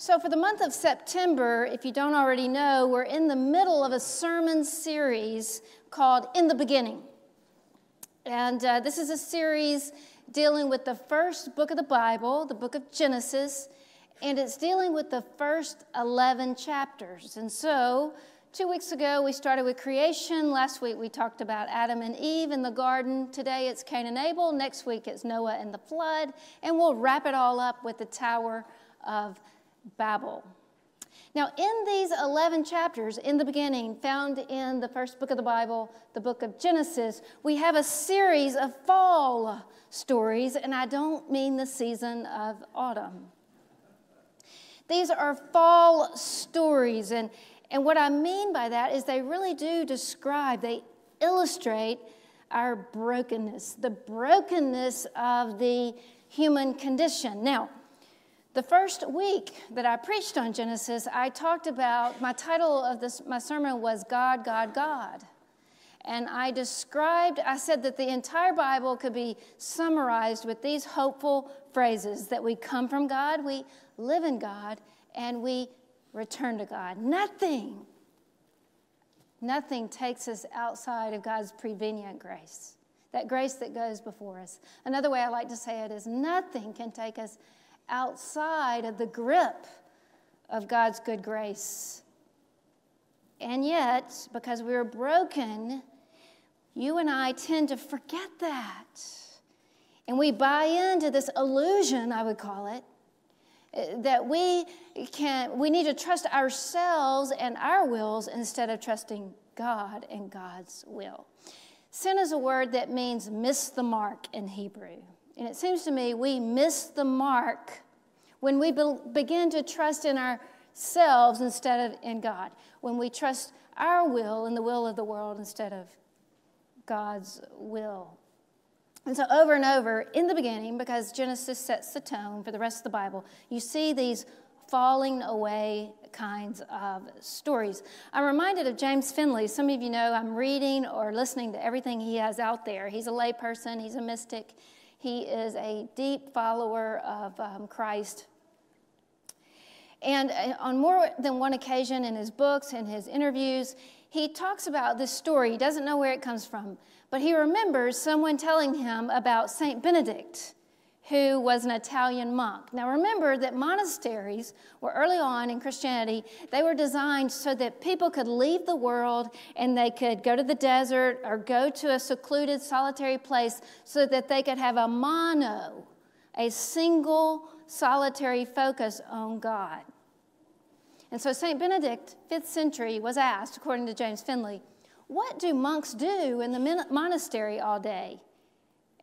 So for the month of September, if you don't already know, we're in the middle of a sermon series called In the Beginning. And this is a series dealing with the first book of the Bible, the book of Genesis, and it's dealing with the first 11 chapters. And so 2 weeks ago, we started with creation. Last week, we talked about Adam and Eve in the garden. Today, it's Cain and Abel. Next week, it's Noah and the flood. And we'll wrap it all up with the Tower of Babel. Now, in these 11 chapters, in the beginning, found in the first book of the Bible, the book of Genesis, we have a series of fall stories, and I don't mean the season of autumn. These are fall stories, and what I mean by that is they really do describe, they illustrate our brokenness, the brokenness of the human condition. Now, the first week that I preached on Genesis, I talked about, my title of my sermon was God, God, God. And I said that the entire Bible could be summarized with these hopeful phrases, that we come from God, we live in God, and we return to God. Nothing takes us outside of God's prevenient grace, that grace that goes before us. Another way I like to say it is nothing can take us outside of the grip of God's good grace. And yet, because we're broken, you and I tend to forget that. And we buy into this illusion, I would call it, that we need to trust ourselves and our wills instead of trusting God and God's will. Sin is a word that means miss the mark in Hebrew. And it seems to me we miss the mark when we begin to trust in ourselves instead of in God. When we trust our will and the will of the world instead of God's will. And so over and over, in the beginning, because Genesis sets the tone for the rest of the Bible, you see these falling away kinds of stories. I'm reminded of James Finley. Some of you know I'm reading or listening to everything he has out there. He's a layperson. He's a mystic. He is a deep follower of Christ. And on more than one occasion in his books and his interviews, he talks about this story. He doesn't know where it comes from, but he remembers someone telling him about Saint Benedict, who was an Italian monk. Now remember that monasteries were early on in Christianity, they were designed so that people could leave the world and they could go to the desert or go to a secluded, solitary place so that they could have a single, solitary focus on God. And so St. Benedict, 5th century, was asked, according to James Finley, what do monks do in the monastery all day?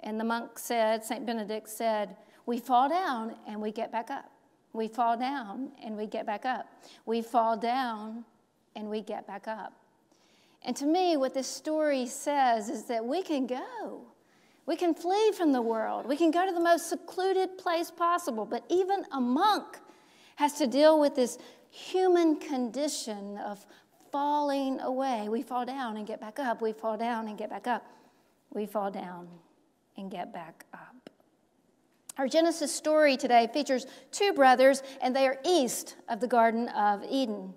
And the monk said, St. Benedict said, we fall down and we get back up. We fall down and we get back up. We fall down and we get back up. And to me, what this story says is that we can go. We can flee from the world. We can go to the most secluded place possible. But even a monk has to deal with this human condition of falling away. We fall down and get back up. We fall down and get back up. We fall down and get back up. Our Genesis story today features two brothers, and they are east of the Garden of Eden.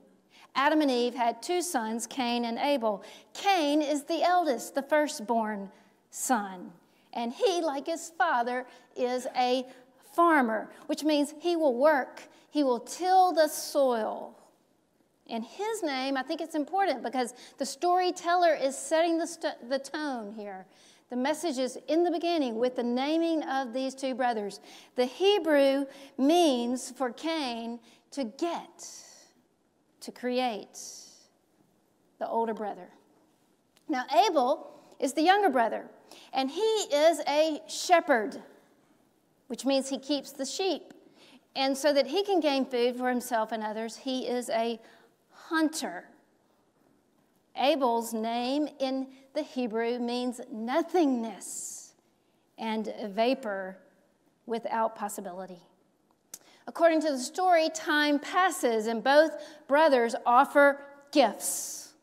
Adam and Eve had two sons, Cain and Abel. Cain is the eldest, the firstborn son. And he, like his father, is a farmer, which means he will work. He will till the soil. And his name, I think it's important because the storyteller is setting the tone here. The message is in the beginning with the naming of these two brothers. The Hebrew means for Cain to get, to create, the older brother. Now Abel is the younger brother, and he is a shepherd, which means he keeps the sheep. And so that he can gain food for himself and others, he is a hunter. Abel's name in the Hebrew means nothingness and vapor without possibility. According to the story, time passes and both brothers offer gifts.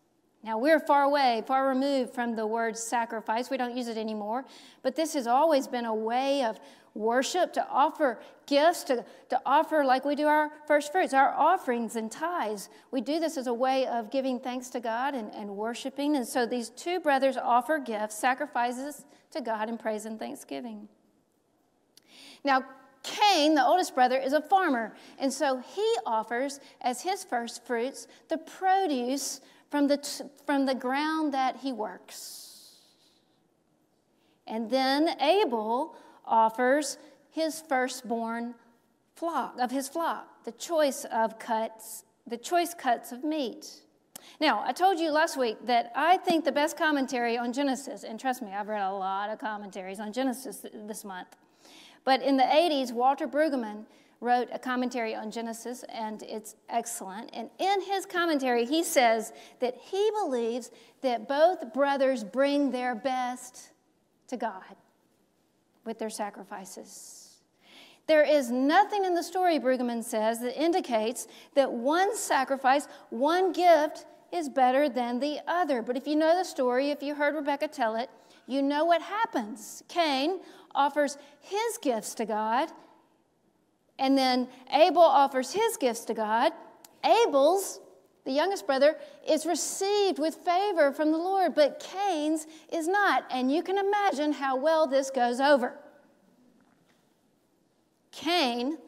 Now, we're far away, far removed from the word sacrifice. We don't use it anymore. But this has always been a way of worship, to offer gifts, to offer like we do our first fruits, our offerings and tithes. We do this as a way of giving thanks to God and worshiping. And so these two brothers offer gifts, sacrifices to God in praise and thanksgiving. Now, Cain, the oldest brother, is a farmer. And so he offers as his first fruits the produce from the ground that he works. And then Abel offers his firstborn flock, the choice cuts of meat. Now, I told you last week that I think the best commentary on Genesis, and trust me, I've read a lot of commentaries on Genesis this month, but in the 80s, Walter Brueggemann wrote a commentary on Genesis, and it's excellent. And in his commentary, he says that he believes that both brothers bring their best to God with their sacrifices. There is nothing in the story, Brueggemann says, that indicates that one sacrifice, one gift is better than the other. But if you know the story, if you heard Rebecca tell it, you know what happens. Cain offers his gifts to God, and then Abel offers his gifts to God. Abel's, the youngest brother, is received with favor from the Lord, but Cain's is not. And you can imagine how well this goes over. Cain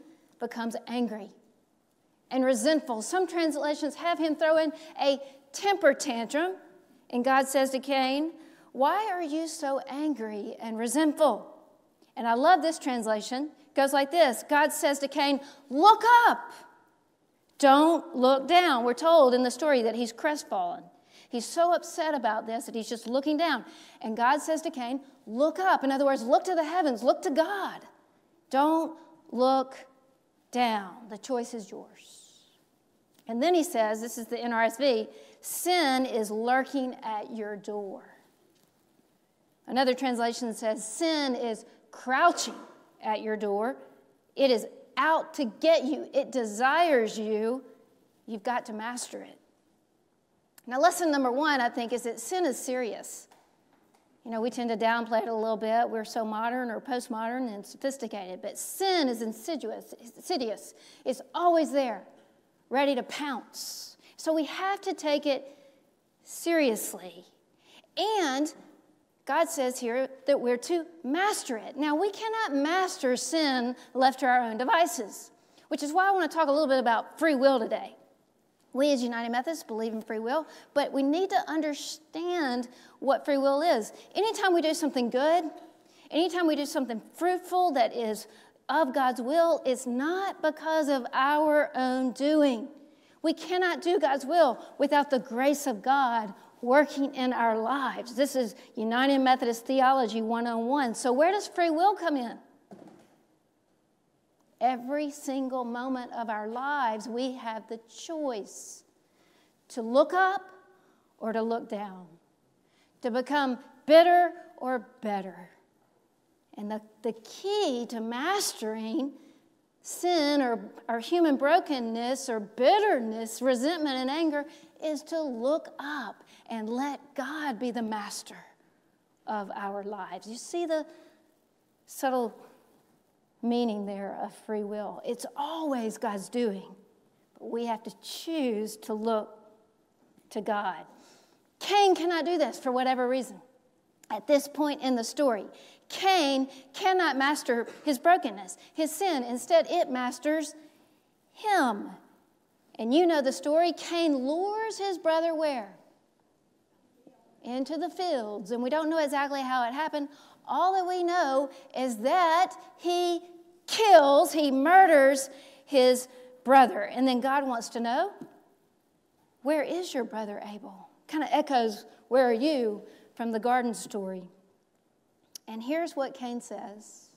becomes angry and resentful. Some translations have him throw in a temper tantrum, and God says to Cain, "Why are you so angry and resentful?" And I love this translation. It goes like this. God says to Cain, "Look up. Don't look down." We're told in the story that he's crestfallen. He's so upset about this that he's just looking down. And God says to Cain, "Look up." In other words, look to the heavens. Look to God. Don't look down. The choice is yours. And then he says, this is the NRSV, "Sin is lurking at your door." Another translation says, "Sin is crouching at your door. It is out to get you. It desires you. You've got to master it." Now, lesson number one, I think, is that sin is serious. You know, we tend to downplay it a little bit. We're so modern or postmodern and sophisticated. But sin is insidious. It's always there, ready to pounce. So we have to take it seriously. And God says here that we're to master it. Now, we cannot master sin left to our own devices, which is why I want to talk a little bit about free will today. We as United Methodists believe in free will, but we need to understand what free will is. Anytime we do something good, anytime we do something fruitful that is of God's will, it's not because of our own doing. We cannot do God's will without the grace of God working in our lives. This is United Methodist Theology 101. So where does free will come in? Every single moment of our lives, we have the choice to look up or to look down, to become bitter or better. And the key to mastering sin or human brokenness or bitterness, resentment and anger is to look up and let God be the master of our lives. You see the subtle meaning there of free will. It's always God's doing, but we have to choose to look to God. Cain cannot do this for whatever reason. At this point in the story, Cain cannot master his brokenness, his sin. Instead, it masters him. And you know the story. Cain lures his brother where? Into the fields. And we don't know exactly how it happened. All that we know is that he murders his brother. And then God wants to know, where is your brother Abel? Kind of echoes, where are you, from the garden story. And here's what Cain says.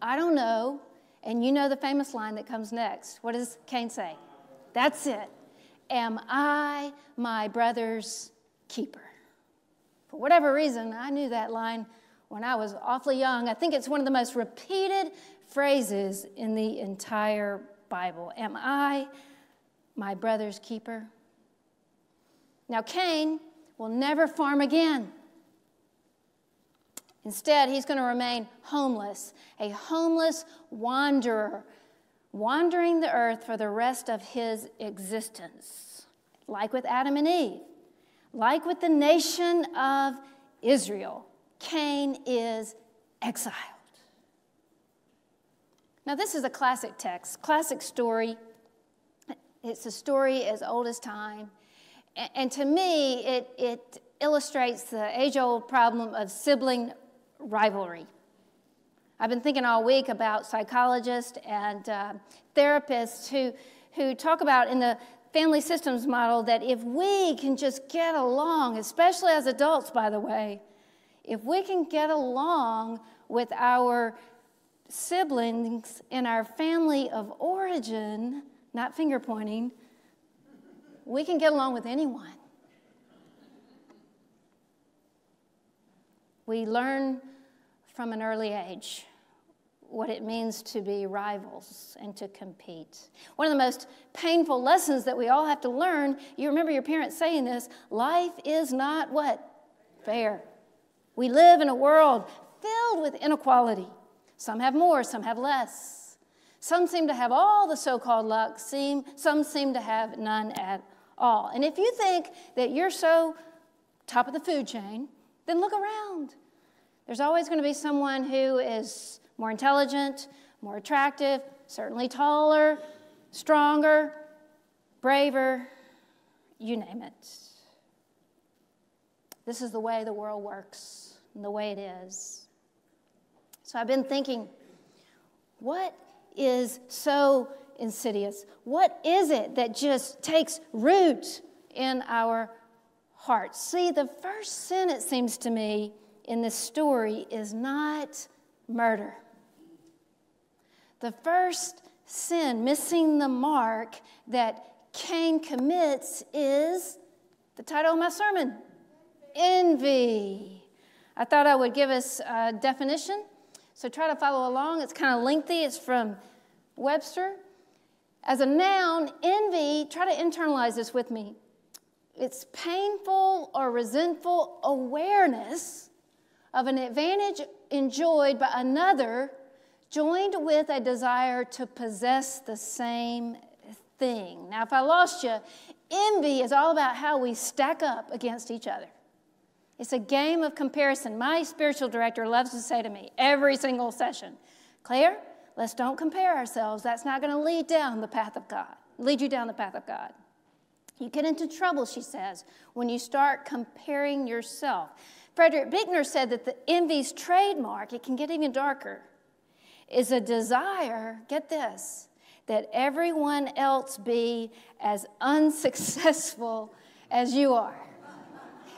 I don't know. And you know the famous line that comes next. What does Cain say? That's it. Am I my brother's keeper? For whatever reason, I knew that line when I was awfully young. I think it's one of the most repeated phrases in the entire Bible. Am I my brother's keeper? Now, Cain will never farm again. Instead, he's going to remain homeless, a homeless wanderer, wandering the earth for the rest of his existence. Like with Adam and Eve, like with the nation of Israel, Cain is exiled. Now, this is a classic text, classic story. It's a story as old as time. And to me, it illustrates the age-old problem of sibling rivalry. I've been thinking all week about psychologists and therapists who talk about in the family systems model that if we can just get along, especially as adults, by the way, if we can get along with our siblings in our family of origin, not finger pointing, we can get along with anyone. We learn from an early age what it means to be rivals and to compete. One of the most painful lessons that we all have to learn, you remember your parents saying this, life is not what? Fair. We live in a world filled with inequality. Some have more, some have less. Some seem to have all the so-called luck, some seem to have none at all. And if you think that you're so top of the food chain, then look around. There's always going to be someone who is more intelligent, more attractive, certainly taller, stronger, braver, you name it. This is the way the world works and the way it is. So I've been thinking, what is so insidious? What is it that just takes root in our hearts? See, the first sin, it seems to me, in this story is not murder. The first sin, missing the mark, that Cain commits is the title of my sermon, envy. I thought I would give us a definition, so try to follow along. It's kind of lengthy. It's from Webster. As a noun, envy, try to internalize this with me. It's painful or resentful awareness of an advantage enjoyed by another, joined with a desire to possess the same thing. Now, if I lost you, envy is all about how we stack up against each other. It's a game of comparison. My spiritual director loves to say to me every single session, Claire, let's don't compare ourselves. That's not going to lead you down the path of God. You get into trouble, she says, when you start comparing yourself. Frederick Buechner said that the envy's trademark, it can get even darker, is a desire, get this, that everyone else be as unsuccessful as you are.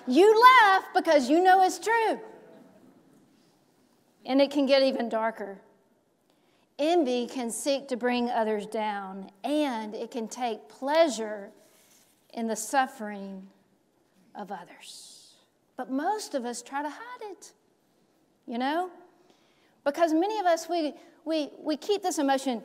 You laugh because you know it's true. And it can get even darker. Envy can seek to bring others down, and it can take pleasure in the suffering of others. But most of us try to hide it, you know? Because many of us, we keep this emotion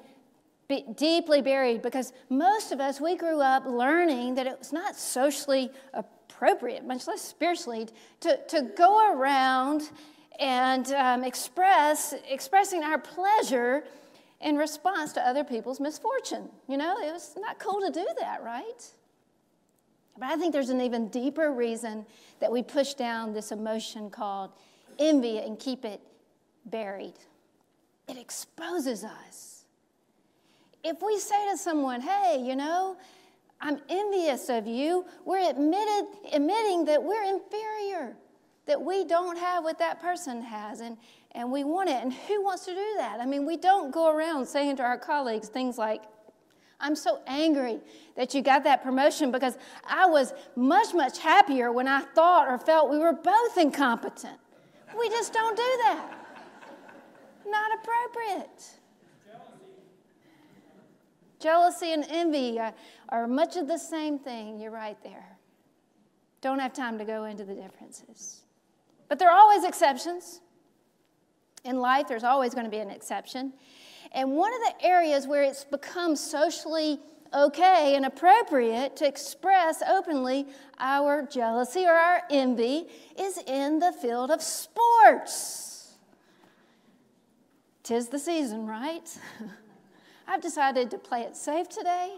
deeply buried because most of us, we grew up learning that it was not socially appropriate, much less spiritually, to go around and expressing our pleasure in response to other people's misfortune. You know, it was not cool to do that, right? But I think there's an even deeper reason that we push down this emotion called envy and keep it buried. It exposes us. If we say to someone, hey, you know, I'm envious of you, we're admitting that we're inferior, that we don't have what that person has, and we want it. And who wants to do that? I mean, we don't go around saying to our colleagues things like, I'm so angry that you got that promotion because I was much, much happier when I thought or felt we were both incompetent. We just don't do that. Not appropriate. Jealousy and envy are much of the same thing. You're right there. Don't have time to go into the differences. But there are always exceptions. In life, there's always going to be an exception. And one of the areas where it's become socially okay and appropriate to express openly our jealousy or our envy is in the field of sports. 'Tis the season, right? I've decided to play it safe today,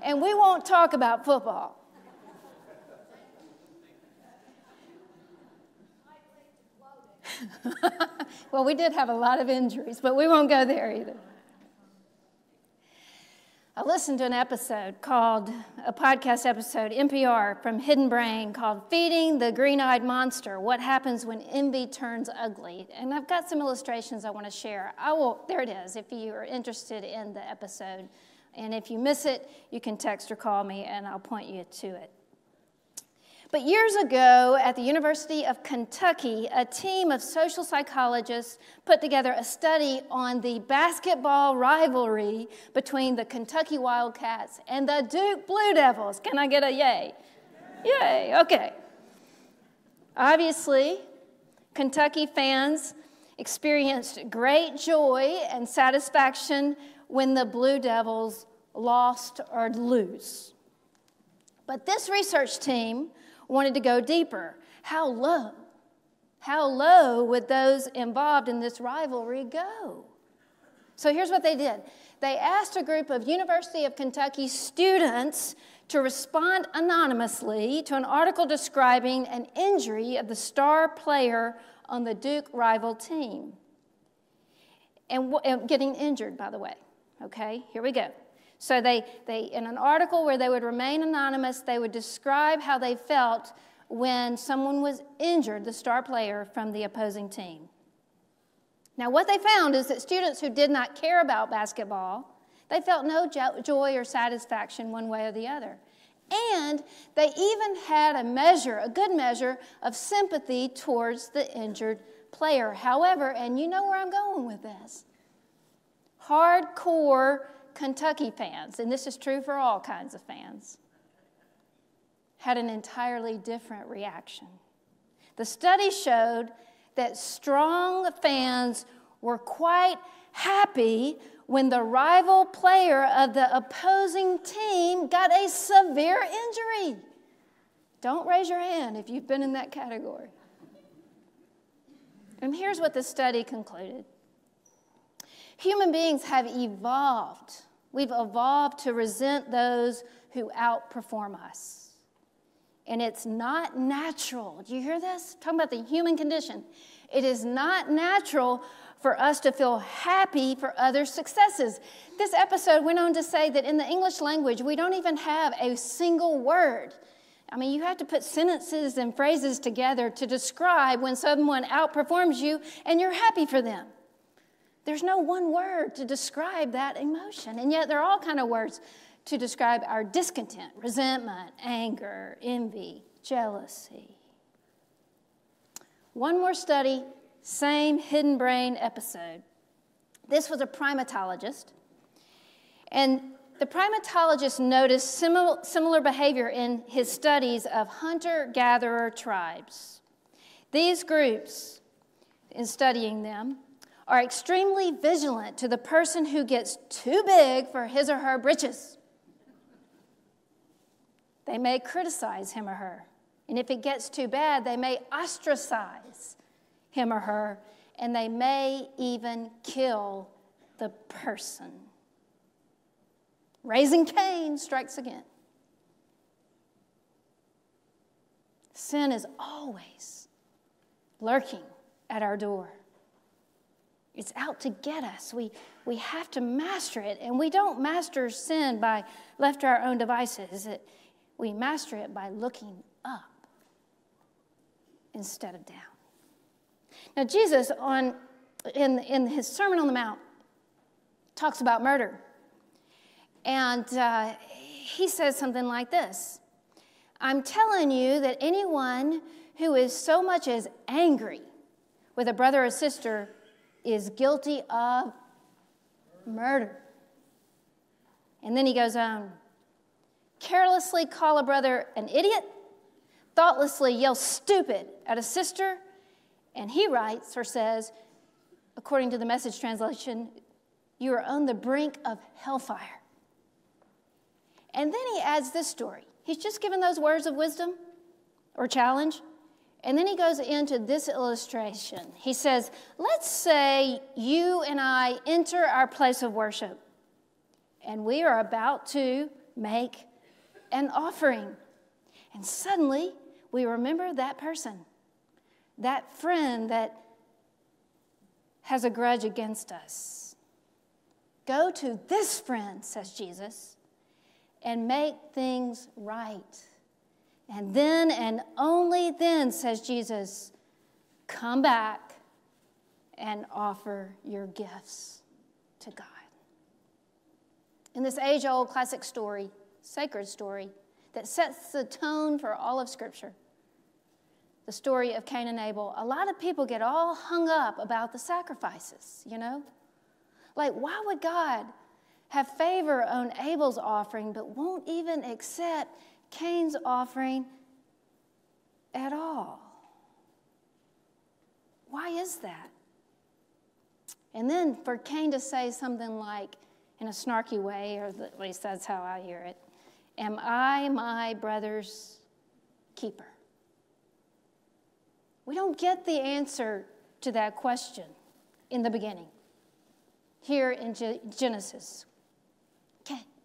and we won't talk about football. Well, we did have a lot of injuries, but we won't go there either. I listened to a podcast episode, NPR, from Hidden Brain called Feeding the Green-Eyed Monster, What Happens When Envy Turns Ugly. And I've got some illustrations I want to share. There it is, if you are interested in the episode. And if you miss it, you can text or call me, and I'll point you to it. But years ago, at the University of Kentucky, a team of social psychologists put together a study on the basketball rivalry between the Kentucky Wildcats and the Duke Blue Devils. Can I get a yay? Yay, okay. Obviously, Kentucky fans experienced great joy and satisfaction when the Blue Devils lost or lose. But this research team wanted to go deeper. How low would those involved in this rivalry go? So here's what they did. They asked a group of University of Kentucky students to respond anonymously to an article describing an injury of the star player on the Duke rival team. And getting injured, by the way. Okay, here we go. So they in an article where they would remain anonymous, they would describe how they felt when someone was injured, the star player from the opposing team. Now, what they found is that students who did not care about basketball, they felt no joy or satisfaction one way or the other. And they even had a good measure of sympathy towards the injured player. However, and you know where I'm going with this, hardcore Kentucky fans, and this is true for all kinds of fans, had an entirely different reaction. The study showed that strong fans were quite happy when the rival player of the opposing team got a severe injury. Don't raise your hand if you've been in that category. And here's what the study concluded. Human beings have evolved. We've evolved to resent those who outperform us. And it's not natural. Do you hear this? Talking about the human condition. It is not natural for us to feel happy for others' successes. This episode went on to say that in the English language, we don't even have a single word. I mean, you have to put sentences and phrases together to describe when someone outperforms you and you're happy for them. There's no one word to describe that emotion. And yet there are all kinds of words to describe our discontent, resentment, anger, envy, jealousy. One more study, same Hidden Brain episode. This was a primatologist. And the primatologist noticed similar behavior in his studies of hunter-gatherer tribes. These groups, in studying them, are extremely vigilant to the person who gets too big for his or her britches. They may criticize him or her. And if it gets too bad, they may ostracize him or her, and they may even kill the person. Raising Cain strikes again. Sin is always lurking at our door. It's out to get us. We have to master it, and we don't master sin by left to our own devices. We master it by looking up instead of down. Now, Jesus, in his Sermon on the Mount, talks about murder. And he says something like this. I'm telling you that anyone who is so much as angry with a brother or sister is guilty of murder. And then he goes on. Carelessly call a brother an idiot, thoughtlessly yell stupid at a sister, and he writes or says, according to the Message translation, you are on the brink of hellfire. And then he adds this story. He's just given those words of wisdom or challenge. And then he goes into this illustration. He says, let's say you and I enter our place of worship, and we are about to make an offering. And suddenly, we remember that person, that friend that has a grudge against us. Go to this friend, says Jesus, and make things right. And then and only then, says Jesus, come back and offer your gifts to God. In this age-old classic story, sacred story, that sets the tone for all of Scripture, the story of Cain and Abel, a lot of people get all hung up about the sacrifices, you know? Like, why would God have favor on Abel's offering but won't even accept Cain's offering at all? Why is that? And then for Cain to say something like, in a snarky way, or at least that's how I hear it, am I my brother's keeper? We don't get the answer to that question in the beginning. Here in Genesis,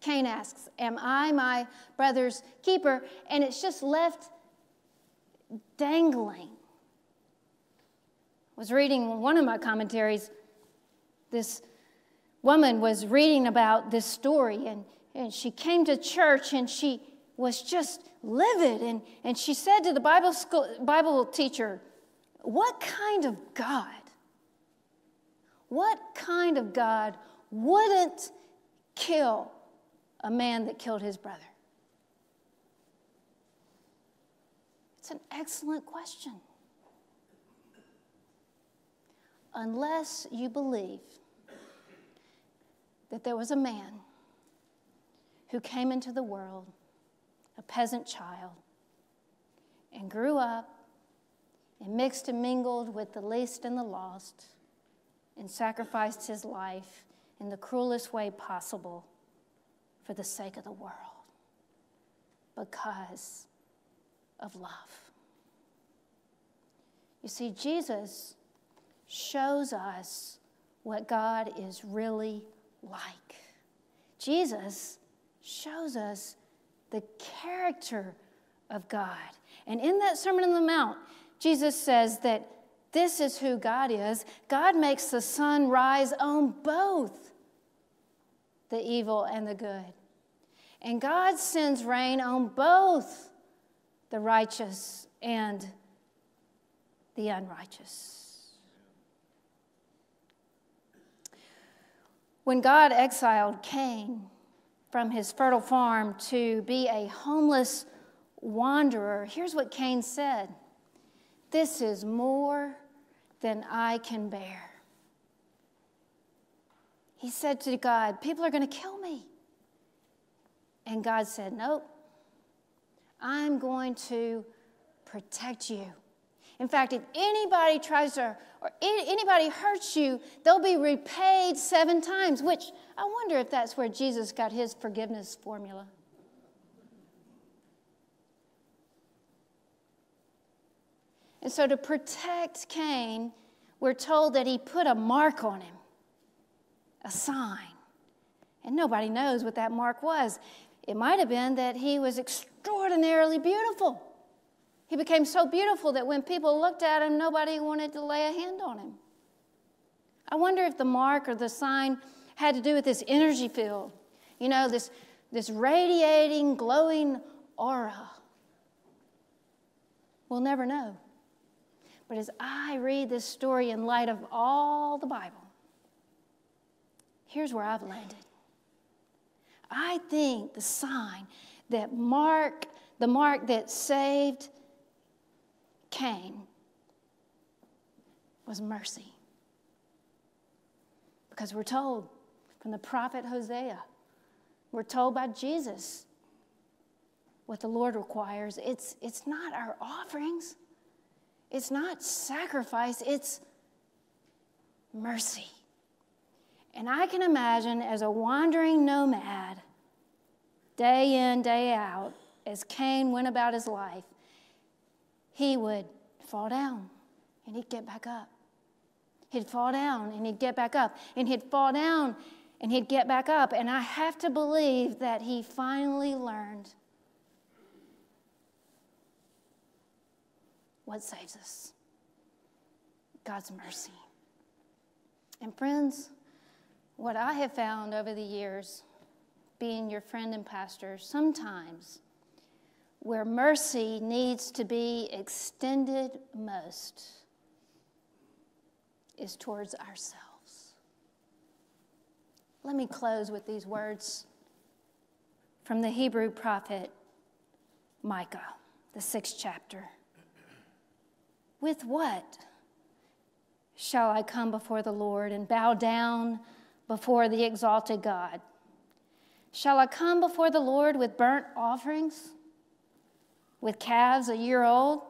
Cain asks, am I my brother's keeper? And it's just left dangling. I was reading one of my commentaries. This woman was reading about this story, and she came to church, and she was just livid. And she said to the Bible teacher, what kind of God wouldn't kill a man that killed his brother? It's an excellent question. Unless you believe that there was a man who came into the world, a peasant child, and grew up and mixed and mingled with the least and the lost, and sacrificed his life in the cruelest way possible for the sake of the world, because of love. You see, Jesus shows us what God is really like. Jesus shows us the character of God. And in that Sermon on the Mount, Jesus says that this is who God is. God makes the sun rise on both the evil and the good. And God sends rain on both the righteous and the unrighteous. When God exiled Cain from his fertile farm to be a homeless wanderer, here's what Cain said: "This is more than I can bear." He said to God, "People are going to kill me." And God said, "Nope, I'm going to protect you. In fact, if anybody tries to, or anybody hurts you, they'll be repaid 7 times, which I wonder if that's where Jesus got his forgiveness formula. And so to protect Cain, we're told that he put a mark on him, a sign. And nobody knows what that mark was. It might have been that he was extraordinarily beautiful. He became so beautiful that when people looked at him, nobody wanted to lay a hand on him. I wonder if the mark or the sign had to do with this energy field, you know, this radiating, glowing aura. We'll never know. But as I read this story in light of all the Bible, here's where I've landed. I think the sign that the mark that saved Cain was mercy. Because we're told from the prophet Hosea, we're told by Jesus what the Lord requires. It's not our offerings. It's not sacrifice. It's mercy. And I can imagine as a wandering nomad day in, day out, as Cain went about his life, he would fall down and he'd get back up. He'd fall down and he'd get back up. And he'd fall down and he'd get back up. And I have to believe that he finally learned what saves us: God's mercy. And friends, what I have found over the years, being your friend and pastor, sometimes where mercy needs to be extended most is towards ourselves. Let me close with these words from the Hebrew prophet Micah, the 6th chapter. With what shall I come before the Lord and bow down before the exalted God? Shall I come before the Lord with burnt offerings, with calves a year old?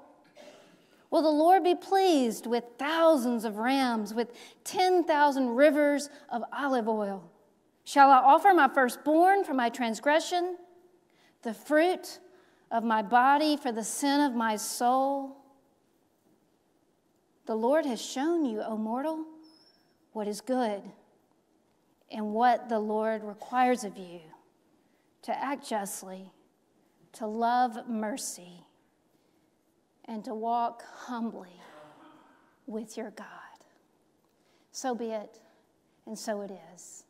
Will the Lord be pleased with thousands of rams, with 10,000 rivers of olive oil? Shall I offer my firstborn for my transgression, the fruit of my body for the sin of my soul? The Lord has shown you, O mortal, what is good and what the Lord requires of you: to act justly, to love mercy, and to walk humbly with your God. So be it, and so it is.